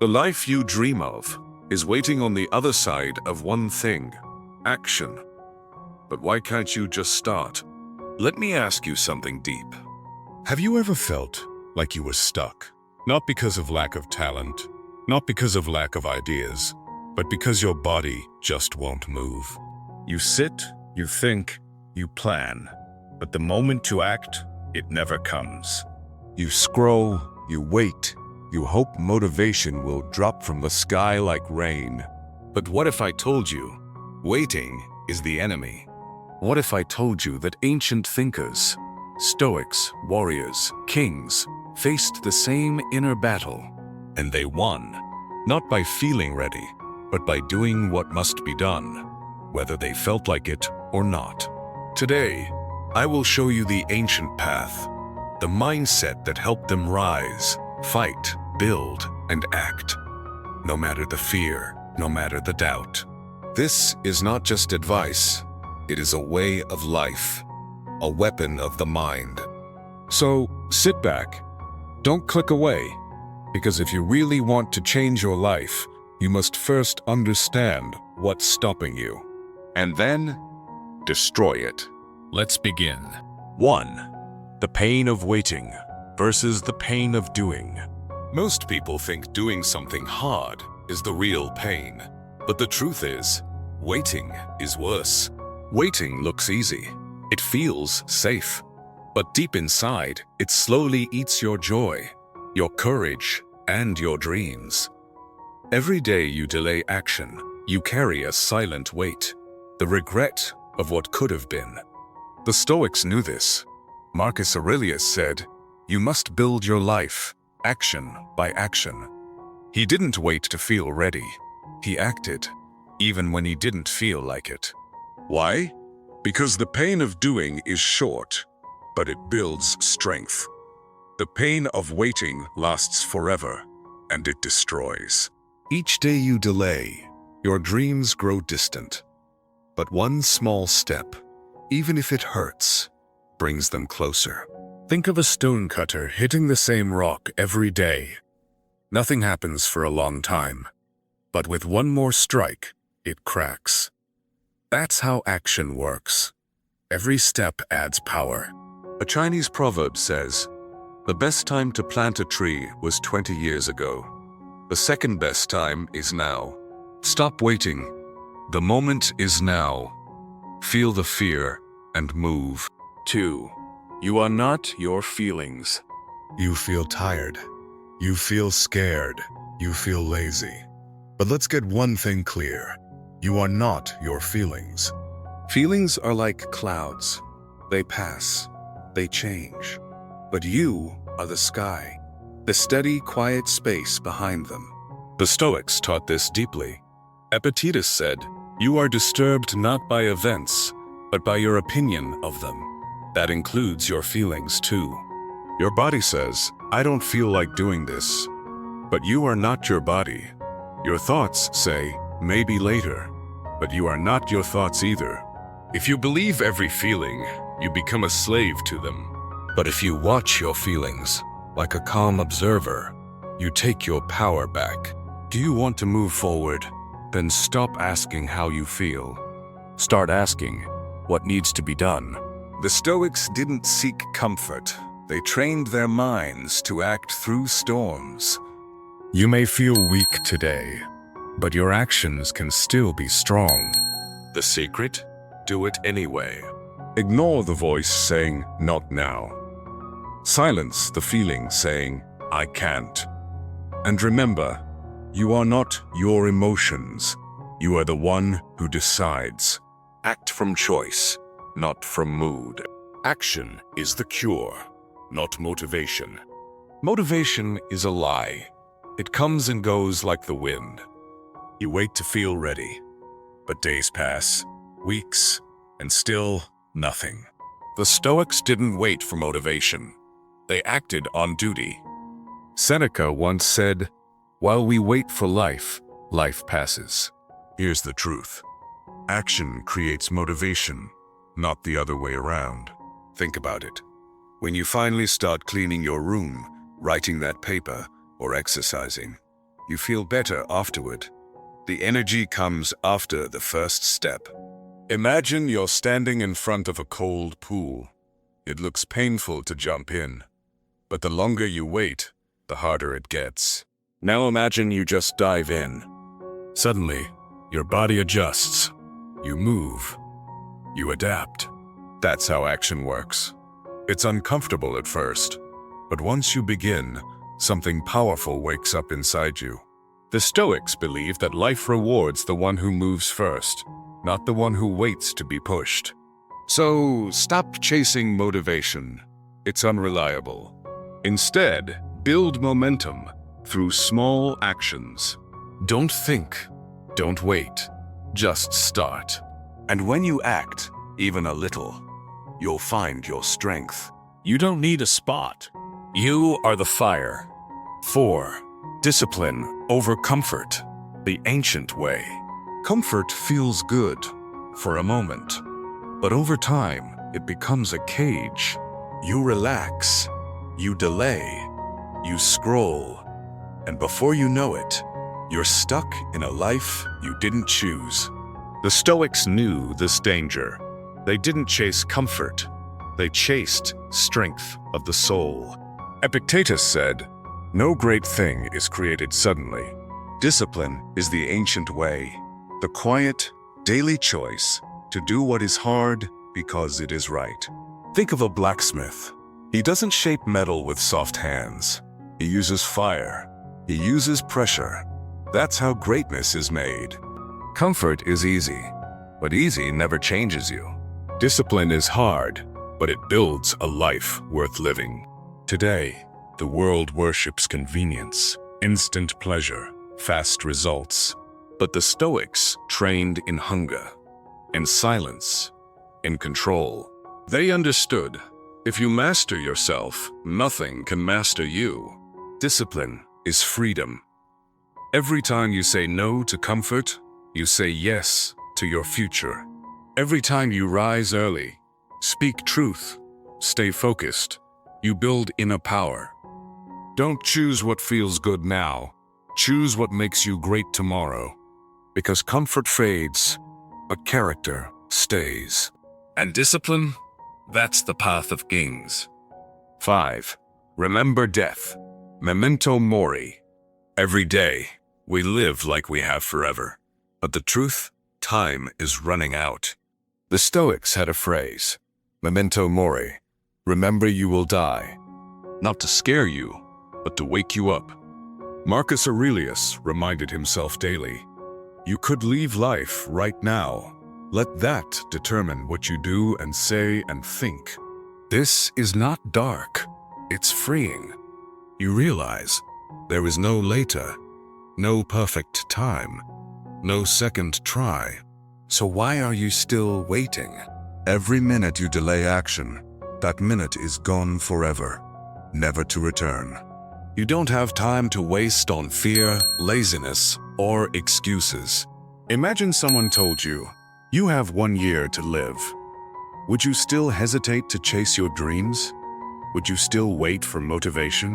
The life you dream of is waiting on the other side of one thing: action. But why can't you just start? Let me ask you something deep. Have you ever felt like you were stuck? Not because of lack of talent, not because of lack of ideas, but because your body just won't move. You sit, you think, you plan, but the moment to act, it never comes. You scroll, you wait, you hope motivation will drop from the sky like rain. But what if I told you, waiting is the enemy? What if I told you that ancient thinkers, Stoics, warriors, kings, faced the same inner battle, and they won, not by feeling ready, but by doing what must be done, whether they felt like it or not? Today, I will show you the ancient path, the mindset that helped them rise, fight, build, and act, no matter the fear, no matter the doubt. This is not just advice, it is a way of life, a weapon of the mind. So sit back, don't click away, because if you really want to change your life, you must first understand what's stopping you, and then destroy it. Let's begin. 1. The pain of waiting versus the pain of doing. Most people think doing something hard is the real pain, but the truth is, waiting is worse. Waiting looks easy. It feels safe. But deep inside, it slowly eats your joy, your courage, and your dreams. Every day you delay action, you carry a silent weight, the regret of what could have been. The Stoics knew this. Marcus Aurelius said, "You must build your life, action by action." He didn't wait to feel ready. He acted, even when he didn't feel like it. Why? Because the pain of doing is short, but it builds strength. The pain of waiting lasts forever, and it destroys. Each day you delay, your dreams grow distant. But one small step, even if it hurts, brings them closer. Think of a stonecutter hitting the same rock every day. Nothing happens for a long time, but with one more strike, it cracks. That's how action works. Every step adds power. A Chinese proverb says, "The best time to plant a tree was 20 years ago. The second best time is now." Stop waiting. The moment is now. Feel the fear and move. 2. You are not your feelings. You feel tired. You feel scared. You feel lazy. But let's get one thing clear. You are not your feelings. Feelings are like clouds. They pass. They change. But you are the sky, the steady, quiet space behind them. The Stoics taught this deeply. Epictetus said, "You are disturbed not by events, but by your opinion of them." That includes your feelings too. Your body says, "I don't feel like doing this." But you are not your body. Your thoughts say, "Maybe later." But you are not your thoughts either. If you believe every feeling, you become a slave to them. But if you watch your feelings, like a calm observer, you take your power back. Do you want to move forward? Then stop asking how you feel. Start asking what needs to be done. The Stoics didn't seek comfort. They trained their minds to act through storms. You may feel weak today, but your actions can still be strong. The secret? Do it anyway. Ignore the voice saying, "Not now." Silence the feeling saying, "I can't." And remember, you are not your emotions. You are the one who decides. Act from choice, not from mood. Action is the cure, not motivation. Motivation is a lie. It comes and goes like the wind. You wait to feel ready, but days pass, weeks, and still nothing. The Stoics didn't wait for motivation. They acted on duty. Seneca once said, "While we wait for life, life passes." Here's the truth. Action creates motivation, not the other way around. Think about it. When you finally start cleaning your room, writing that paper, or exercising, You feel better afterward. The energy comes after the first step. Imagine you're standing in front of a cold pool. It looks painful to jump in, but the longer you wait, the harder it gets. Now imagine you just dive in. Suddenly, your body adjusts. You move. You adapt. That's how action works. It's uncomfortable at first, but once you begin, something powerful wakes up inside you. The Stoics believe that life rewards the one who moves first, not the one who waits to be pushed. So stop chasing motivation. It's unreliable. Instead, build momentum through small actions. Don't think. Don't wait. Just start. And when you act, even a little, you'll find your strength. You don't need a spot. You are the fire. 4. Discipline over comfort. The ancient way. Comfort feels good for a moment, but over time, it becomes a cage. You relax, you delay, you scroll, and before you know it, you're stuck in a life you didn't choose. The Stoics knew this danger. They didn't chase comfort. They chased strength of the soul. Epictetus said, "No great thing is created suddenly. Discipline is the ancient way, the quiet, daily choice to do what is hard because it is right." Think of a blacksmith. He doesn't shape metal with soft hands. He uses fire. He uses pressure. That's how greatness is made. Comfort is easy, but easy never changes you. Discipline is hard, but it builds a life worth living. Today, the world worships convenience, instant pleasure, fast results. But the Stoics trained in hunger, in silence, in control. They understood, if you master yourself, nothing can master you. Discipline is freedom. Every time you say no to comfort, you say yes to your future. Every time you rise early, speak truth, stay focused, you build inner power. Don't choose what feels good now. Choose what makes you great tomorrow. Because comfort fades, but character stays. And discipline, that's the path of kings. 5. Remember death. Memento mori. Every day, we live like we have forever. But the truth, time is running out. The Stoics had a phrase, memento mori. Remember you will die. Not to scare you, but to wake you up. Marcus Aurelius reminded himself daily, you could leave life right now. Let that determine what you do and say and think. This is not dark. It's freeing. You realize there is no later, no perfect time, no second try. So why are you still waiting? Every minute you delay action, that minute is gone forever, never to return. You don't have time to waste on fear, laziness, or excuses. Imagine someone told you, you have 1 year to live. Would you still hesitate to chase your dreams? Would you still wait for motivation?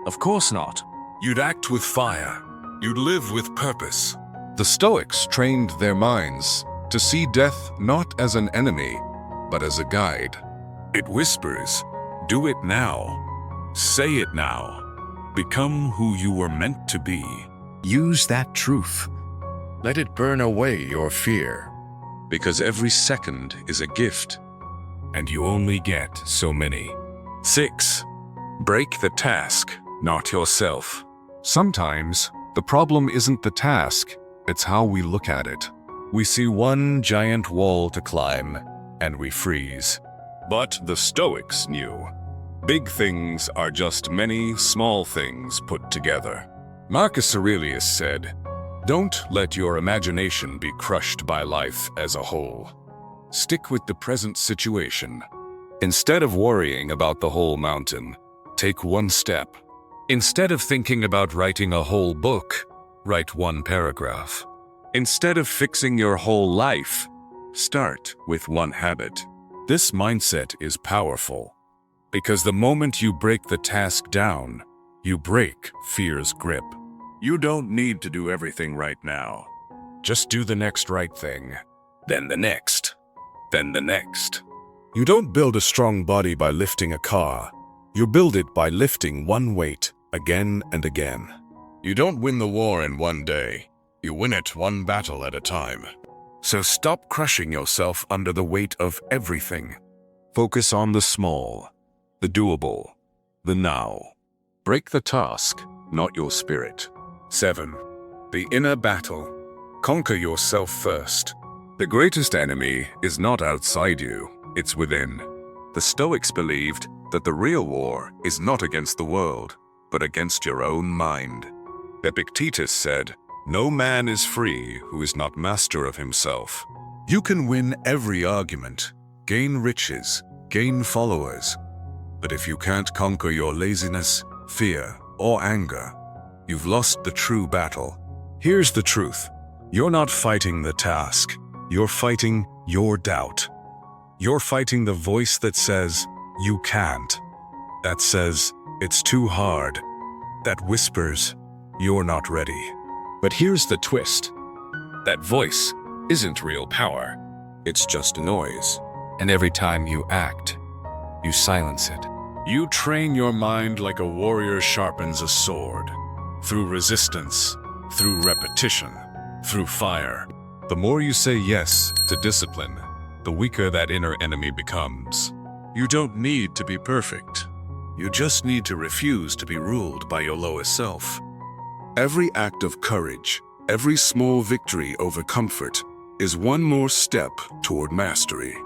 Of course not. You'd act with fire. You'd live with purpose. The Stoics trained their minds to see death not as an enemy, but as a guide. It whispers, do it now. Say it now. Become who you were meant to be. Use that truth. Let it burn away your fear. Because every second is a gift, and you only get so many. 6. Break the task, not yourself. Sometimes, the problem isn't the task, it's how we look at it. We see one giant wall to climb, and we freeze. But the Stoics knew. Big things are just many small things put together. Marcus Aurelius said, don't let your imagination be crushed by life as a whole. Stick with the present situation. Instead of worrying about the whole mountain, take one step. Instead of thinking about writing a whole book, write one paragraph. Instead of fixing your whole life, start with one habit. This mindset is powerful, because the moment you break the task down, you break fear's grip. You don't need to do everything right now. Just do the next right thing, then the next, then the next. You don't build a strong body by lifting a car. You build it by lifting one weight again and again. You don't win the war in one day. You win it one battle at a time. So stop crushing yourself under the weight of everything. Focus on the small, the doable, the now. Break the task, not your spirit. 7. The inner battle. Conquer yourself first. The greatest enemy is not outside you, it's within. The Stoics believed that the real war is not against the world, but against your own mind. Epictetus said, "No man is free who is not master of himself." You can win every argument, gain riches, gain followers. But if you can't conquer your laziness, fear, or anger, you've lost the true battle. Here's the truth. You're not fighting the task. You're fighting your doubt. You're fighting the voice that says, you can't. That says, it's too hard. That whispers, you're not ready. But here's the twist. That voice isn't real power. It's just noise. And every time you act, you silence it. You train your mind like a warrior sharpens a sword. Through resistance, through repetition, through fire. The more you say yes to discipline, the weaker that inner enemy becomes. You don't need to be perfect. You just need to refuse to be ruled by your lowest self. Every act of courage, every small victory over comfort, is one more step toward mastery.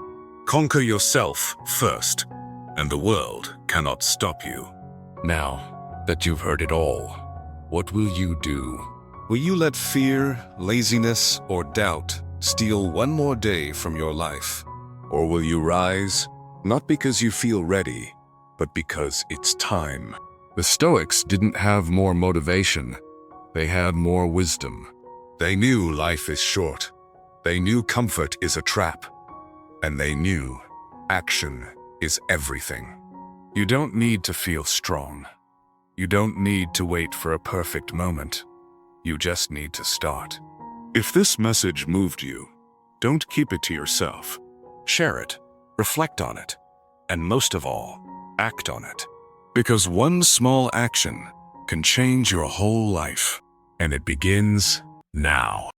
Conquer yourself first, and the world cannot stop you. Now that you've heard it all, what will you do? Will you let fear, laziness, or doubt steal one more day from your life? Or will you rise, not because you feel ready, but because it's time? The Stoics didn't have more motivation. They had more wisdom. They knew life is short. They knew comfort is a trap. And they knew action is everything. You don't need to feel strong. You don't need to wait for a perfect moment. You just need to start. If this message moved you, don't keep it to yourself. Share it, reflect on it, and most of all, act on it. Because one small action can change your whole life, and it begins now.